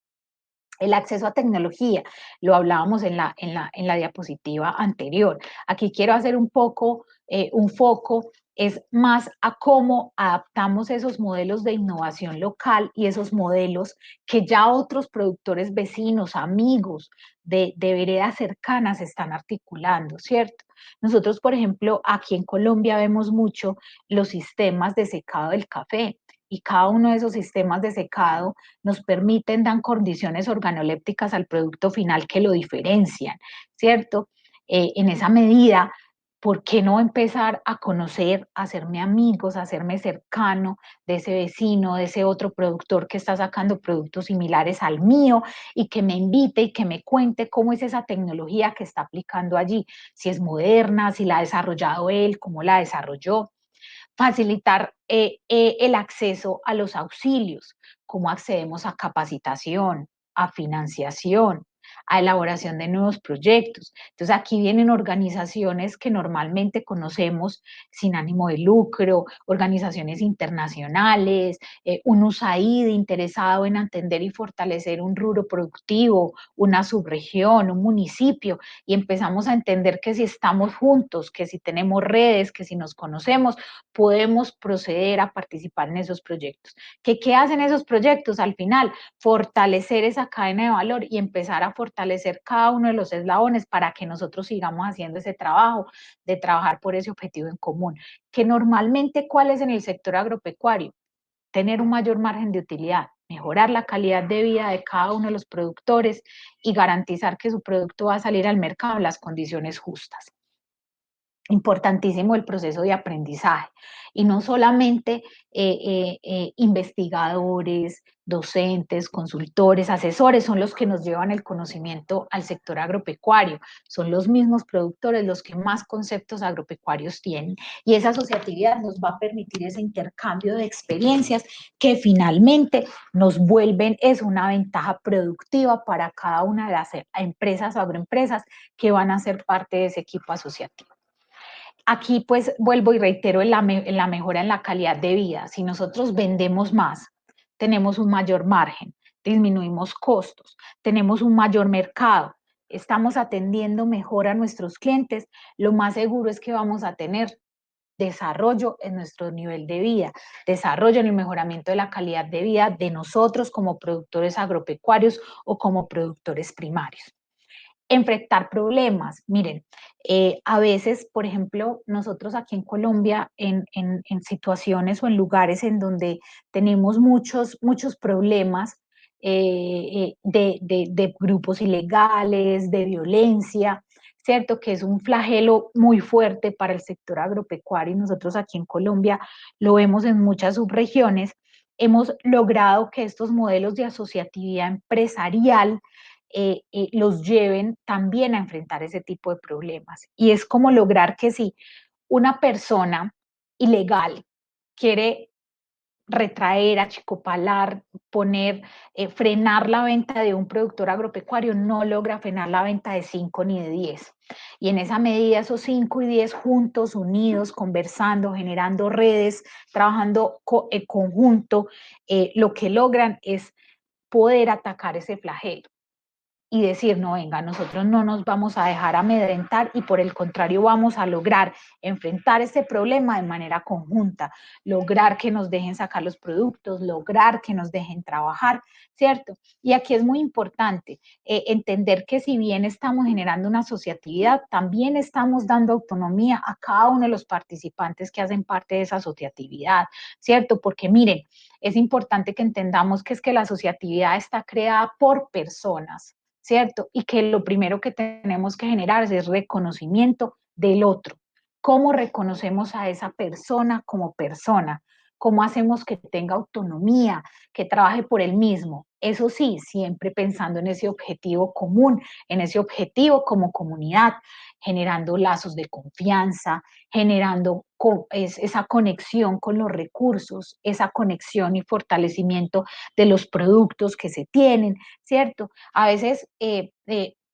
El acceso a tecnología, lo hablábamos en la diapositiva anterior. Aquí quiero hacer un poco, un foco es más a cómo adaptamos esos modelos de innovación local y esos modelos que ya otros productores vecinos, amigos de veredas cercanas están articulando, ¿cierto? Nosotros, por ejemplo, aquí en Colombia vemos mucho los sistemas de secado del café y cada uno de esos sistemas de secado nos permiten, dan condiciones organolépticas al producto final que lo diferencian, ¿cierto? En esa medida, ¿por qué no empezar a conocer, a hacerme amigos, a hacerme cercano de ese vecino, de ese otro productor que está sacando productos similares al mío y que me invite y que me cuente cómo es esa tecnología que está aplicando allí, si es moderna, si la ha desarrollado él, cómo la desarrolló? Facilitar el acceso a los auxilios, cómo accedemos a capacitación, a financiación, a elaboración de nuevos proyectos. Entonces aquí vienen organizaciones que normalmente conocemos sin ánimo de lucro, organizaciones internacionales, un USAID interesado en entender y fortalecer un rubro productivo, una subregión, un municipio, y empezamos a entender que si estamos juntos, que si tenemos redes, que si nos conocemos, podemos proceder a participar en esos proyectos. ¿Qué hacen esos proyectos? Al final, fortalecer esa cadena de valor y empezar a fortalecer cada uno de los eslabones para que nosotros sigamos haciendo ese trabajo de trabajar por ese objetivo en común. Que normalmente, ¿cuál es en el sector agropecuario? Tener un mayor margen de utilidad, mejorar la calidad de vida de cada uno de los productores y garantizar que su producto va a salir al mercado en las condiciones justas. Importantísimo el proceso de aprendizaje y no solamente investigadores, docentes, consultores, asesores son los que nos llevan el conocimiento al sector agropecuario, son los mismos productores los que más conceptos agropecuarios tienen y esa asociatividad nos va a permitir ese intercambio de experiencias que finalmente nos vuelven es una ventaja productiva para cada una de las empresas o agroempresas que van a ser parte de ese equipo asociativo. Aquí pues vuelvo y reitero en la mejora en la calidad de vida. Si nosotros vendemos más, tenemos un mayor margen, disminuimos costos, tenemos un mayor mercado, estamos atendiendo mejor a nuestros clientes, lo más seguro es que vamos a tener desarrollo en nuestro nivel de vida, desarrollo en el mejoramiento de la calidad de vida de nosotros como productores agropecuarios o como productores primarios. Enfrentar problemas. Miren, a veces, por ejemplo, nosotros aquí en Colombia, en situaciones o en lugares en donde tenemos muchos problemas de grupos ilegales, de violencia, ¿cierto? Que es un flagelo muy fuerte para el sector agropecuario y nosotros aquí en Colombia lo vemos en muchas subregiones. Hemos logrado que estos modelos de asociatividad empresarial los lleven también a enfrentar ese tipo de problemas. Y es como lograr que si una persona ilegal quiere retraer, achicopalar, poner, frenar la venta de un productor agropecuario, no logra frenar la venta de 5 ni de 10. Y en esa medida, esos 5 y 10 juntos, unidos, conversando, generando redes, trabajando conjunto, lo que logran es poder atacar ese flagelo y decir, no, venga, nosotros no nos vamos a dejar amedrentar y por el contrario vamos a lograr enfrentar este problema de manera conjunta, lograr que nos dejen sacar los productos, lograr que nos dejen trabajar, ¿cierto? Y aquí es muy importante entender que si bien estamos generando una asociatividad, también estamos dando autonomía a cada uno de los participantes que hacen parte de esa asociatividad, ¿cierto? Porque miren, es importante que entendamos que es que la asociatividad está creada por personas, ¿cierto? Y que lo primero que tenemos que generar es reconocimiento del otro. ¿Cómo reconocemos a esa persona como persona? ¿Cómo hacemos que tenga autonomía, que trabaje por él mismo? Eso sí, siempre pensando en ese objetivo común, en ese objetivo como comunidad, generando lazos de confianza, generando esa conexión con los recursos, esa conexión y fortalecimiento de los productos que se tienen, ¿cierto? A veces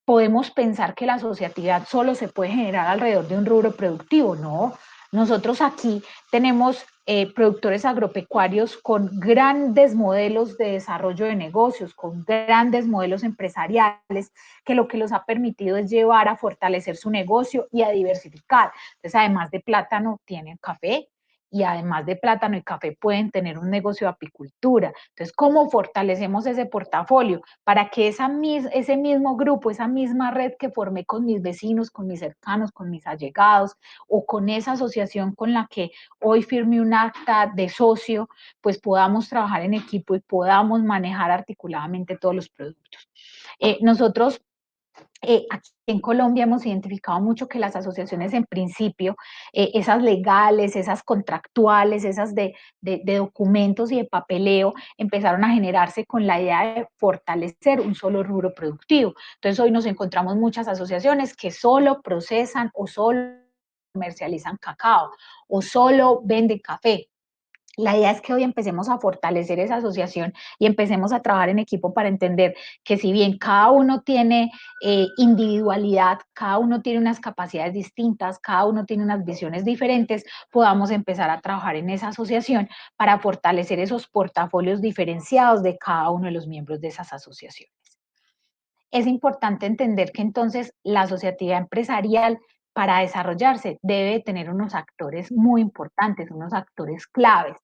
podemos pensar que la asociatividad solo se puede generar alrededor de un rubro productivo, no. Nosotros aquí tenemos productores agropecuarios con grandes modelos de desarrollo de negocios, con grandes modelos empresariales, que lo que los ha permitido es llevar a fortalecer su negocio y a diversificar. Entonces, además de plátano, tienen café, y además de plátano y café pueden tener un negocio de apicultura. Entonces, ¿cómo fortalecemos ese portafolio para que ese mismo grupo, esa misma red que formé con mis vecinos, con mis cercanos, con mis allegados o con esa asociación con la que hoy firmé un acta de socio, pues podamos trabajar en equipo y podamos manejar articuladamente todos los productos? Nosotros aquí en Colombia hemos identificado mucho que las asociaciones en principio, esas legales, esas contractuales, esas de documentos y de papeleo, empezaron a generarse con la idea de fortalecer un solo rubro productivo. Entonces hoy nos encontramos muchas asociaciones que solo procesan o solo comercializan cacao o solo venden café. La idea es que hoy empecemos a fortalecer esa asociación y empecemos a trabajar en equipo para entender que si bien cada uno tiene individualidad, cada uno tiene unas capacidades distintas, cada uno tiene unas visiones diferentes, podamos empezar a trabajar en esa asociación para fortalecer esos portafolios diferenciados de cada uno de los miembros de esas asociaciones. Es importante entender que entonces la asociatividad empresarial para desarrollarse debe tener unos actores muy importantes, unos actores claves.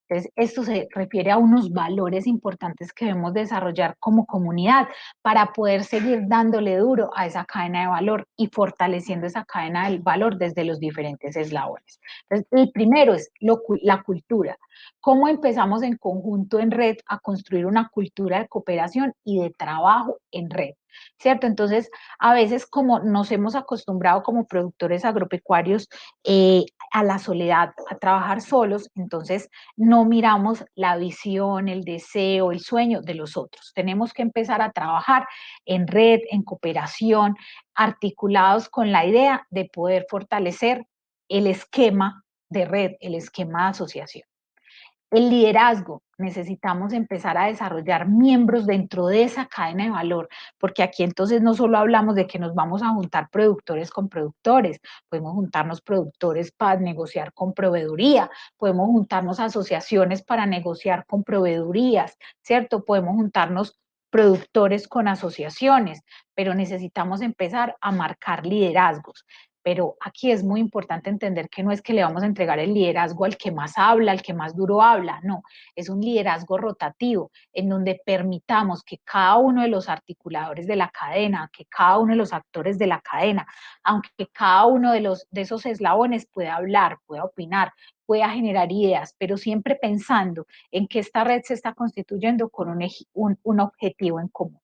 Entonces, esto se refiere a unos valores importantes que debemos desarrollar como comunidad para poder seguir dándole duro a esa cadena de valor y fortaleciendo esa cadena del valor desde los diferentes eslabones. Entonces, el primero es la cultura. ¿Cómo empezamos en conjunto en red a construir una cultura de cooperación y de trabajo en red? ¿Cierto? Entonces, a veces como nos hemos acostumbrado como productores agropecuarios a la soledad, a trabajar solos, entonces no miramos la visión, el deseo, el sueño de los otros. Tenemos que empezar a trabajar en red, en cooperación, articulados con la idea de poder fortalecer el esquema de red, el esquema de asociación. El liderazgo, necesitamos empezar a desarrollar miembros dentro de esa cadena de valor, porque aquí entonces no solo hablamos de que nos vamos a juntar productores con productores, podemos juntarnos productores para negociar con proveeduría, podemos juntarnos asociaciones para negociar con proveedurías, ¿cierto? Podemos juntarnos productores con asociaciones, pero necesitamos empezar a marcar liderazgos. Pero aquí es muy importante entender que no es que le vamos a entregar el liderazgo al que más habla, al que más duro habla, no, es un liderazgo rotativo en donde permitamos que cada uno de los articuladores de la cadena, que cada uno de los actores de la cadena, aunque cada uno de esos eslabones pueda hablar, pueda opinar, pueda generar ideas, pero siempre pensando en que esta red se está constituyendo con un objetivo en común.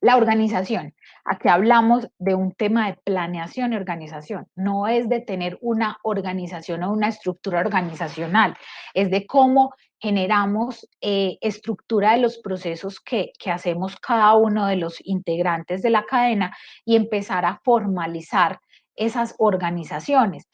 La organización, aquí hablamos de un tema de planeación y organización, no es de tener una organización o una estructura organizacional, es de cómo generamos estructura de los procesos que hacemos cada uno de los integrantes de la cadena y empezar a formalizar esas organizaciones.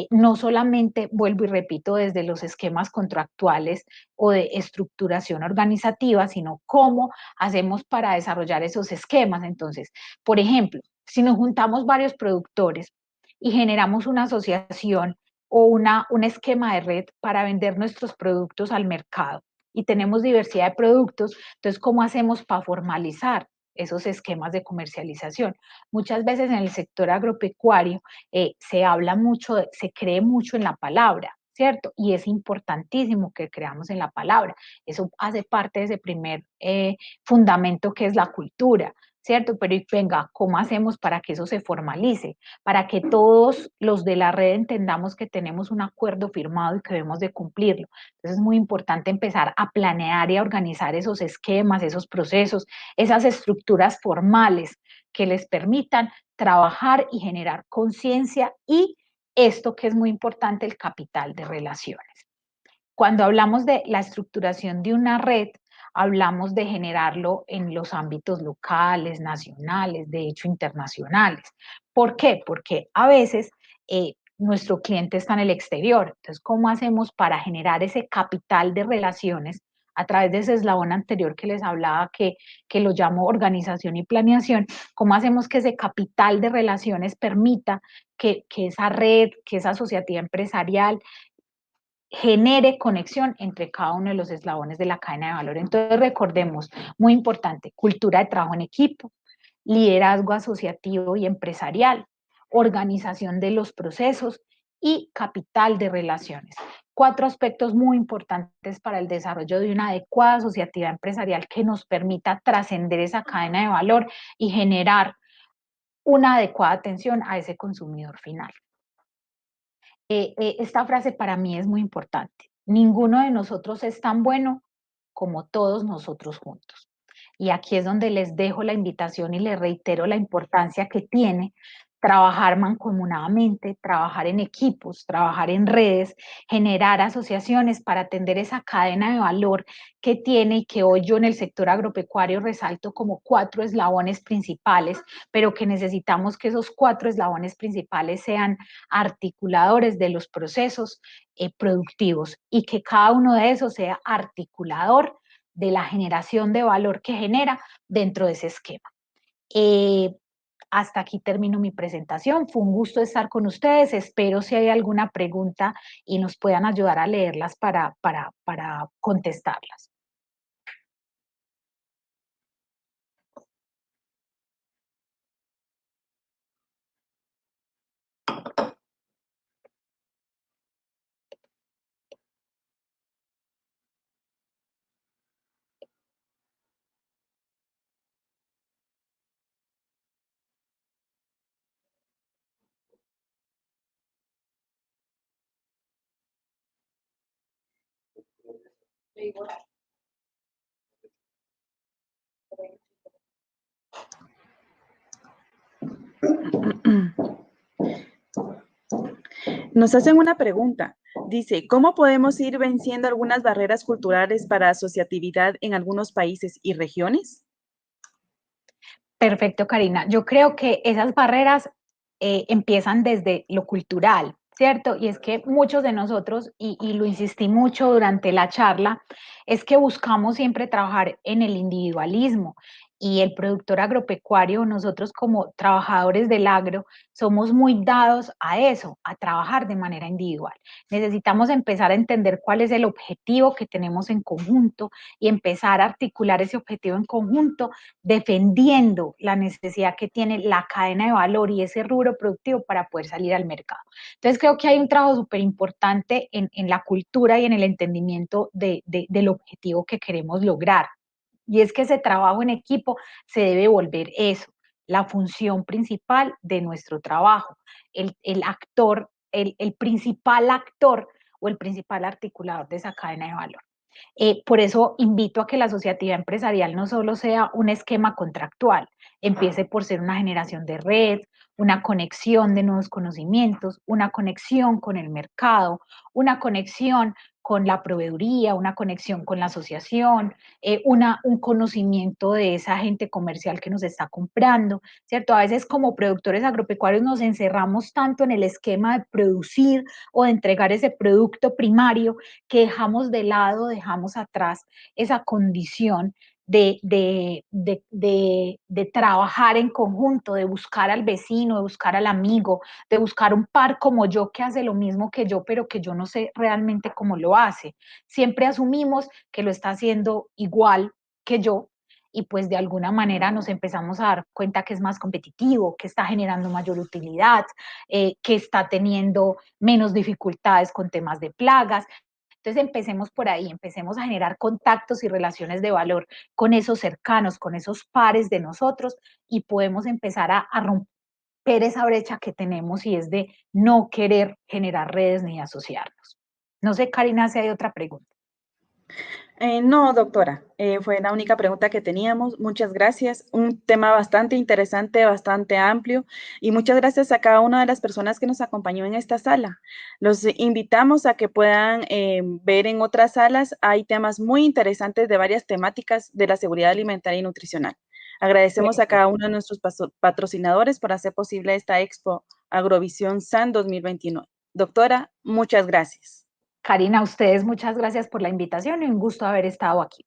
No solamente, vuelvo y repito, desde los esquemas contractuales o de estructuración organizativa, sino cómo hacemos para desarrollar esos esquemas. Entonces, por ejemplo, si nos juntamos varios productores y generamos una asociación o un esquema de red para vender nuestros productos al mercado y tenemos diversidad de productos, entonces, ¿cómo hacemos para formalizar esos esquemas de comercialización? Muchas veces en el sector agropecuario se habla mucho, se cree mucho en la palabra, ¿cierto? Y es importantísimo que creamos en la palabra. Eso hace parte de ese primer fundamento que es la cultura, ¿cierto? Pero venga, ¿cómo hacemos para que eso se formalice? Para que todos los de la red entendamos que tenemos un acuerdo firmado y que debemos de cumplirlo. Entonces es muy importante empezar a planear y a organizar esos esquemas, esos procesos, esas estructuras formales que les permitan trabajar y generar conciencia y esto que es muy importante, el capital de relaciones. Cuando hablamos de la estructuración de una red, hablamos de generarlo en los ámbitos locales, nacionales, de hecho internacionales. ¿Por qué? Porque a veces nuestro cliente está en el exterior. Entonces, ¿cómo hacemos para generar ese capital de relaciones a través de ese eslabón anterior que les hablaba, que lo llamo organización y planeación? ¿Cómo hacemos que ese capital de relaciones permita que esa red, que esa asociativa empresarial genere conexión entre cada uno de los eslabones de la cadena de valor? Entonces recordemos, muy importante, cultura de trabajo en equipo, liderazgo asociativo y empresarial, organización de los procesos y capital de relaciones. 4 aspectos muy importantes para el desarrollo de una adecuada asociatividad empresarial que nos permita trascender esa cadena de valor y generar una adecuada atención a ese consumidor final. Esta frase para mí es muy importante. Ninguno de nosotros es tan bueno como todos nosotros juntos. Y aquí es donde les dejo la invitación y les reitero la importancia que tiene trabajar mancomunadamente, trabajar en equipos, trabajar en redes, generar asociaciones para atender esa cadena de valor que tiene y que hoy yo en el sector agropecuario resalto como 4 eslabones principales, pero que necesitamos que esos 4 eslabones principales sean articuladores de los procesos productivos y que cada uno de esos sea articulador de la generación de valor que genera dentro de ese esquema. Hasta aquí termino mi presentación. Fue un gusto estar con ustedes. Espero si hay alguna pregunta y nos puedan ayudar a leerlas para contestarlas. Nos hacen una pregunta. Dice, ¿cómo podemos ir venciendo algunas barreras culturales para asociatividad en algunos países y regiones? Perfecto, Karina. Yo creo que esas barreras empiezan desde lo cultural, ¿cierto? Y es que muchos de nosotros, y lo insistí mucho durante la charla, es que buscamos siempre trabajar en el individualismo. Y el productor agropecuario, nosotros como trabajadores del agro, somos muy dados a eso, a trabajar de manera individual. Necesitamos empezar a entender cuál es el objetivo que tenemos en conjunto y empezar a articular ese objetivo en conjunto defendiendo la necesidad que tiene la cadena de valor y ese rubro productivo para poder salir al mercado. Entonces creo que hay un trabajo súper importante en la cultura y en el entendimiento del objetivo que queremos lograr. Y es que ese trabajo en equipo se debe volver eso, la función principal de nuestro trabajo, el actor, el principal actor o el principal articulador de esa cadena de valor. Por eso invito a que la asociatividad empresarial no solo sea un esquema contractual, empiece por ser una generación de red, una conexión de nuevos conocimientos, una conexión con el mercado, una conexión con la proveeduría, una conexión con la asociación, un conocimiento de esa gente comercial que nos está comprando, ¿cierto? A veces como productores agropecuarios nos encerramos tanto en el esquema de producir o de entregar ese producto primario que dejamos de lado, dejamos atrás esa condición de trabajar en conjunto, de buscar al vecino, de buscar al amigo, de buscar un par como yo que hace lo mismo que yo, pero que yo no sé realmente cómo lo hace. Siempre asumimos que lo está haciendo igual que yo y pues de alguna manera nos empezamos a dar cuenta que es más competitivo, que está generando mayor utilidad, que está teniendo menos dificultades con temas de plagas. Entonces empecemos por ahí, empecemos a generar contactos y relaciones de valor con esos cercanos, con esos pares de nosotros y podemos empezar a romper esa brecha que tenemos y es de no querer generar redes ni asociarnos. No sé, Karina, si hay otra pregunta. No, doctora, fue la única pregunta que teníamos. Muchas gracias. Un tema bastante interesante, bastante amplio y muchas gracias a cada una de las personas que nos acompañó en esta sala. Los invitamos a que puedan ver en otras salas. Hay temas muy interesantes de varias temáticas de la seguridad alimentaria y nutricional. Agradecemos a cada uno de nuestros patrocinadores por hacer posible esta Expo Agrovisión SAN 2029. Doctora, muchas gracias. Karina, a ustedes muchas gracias por la invitación y un gusto haber estado aquí.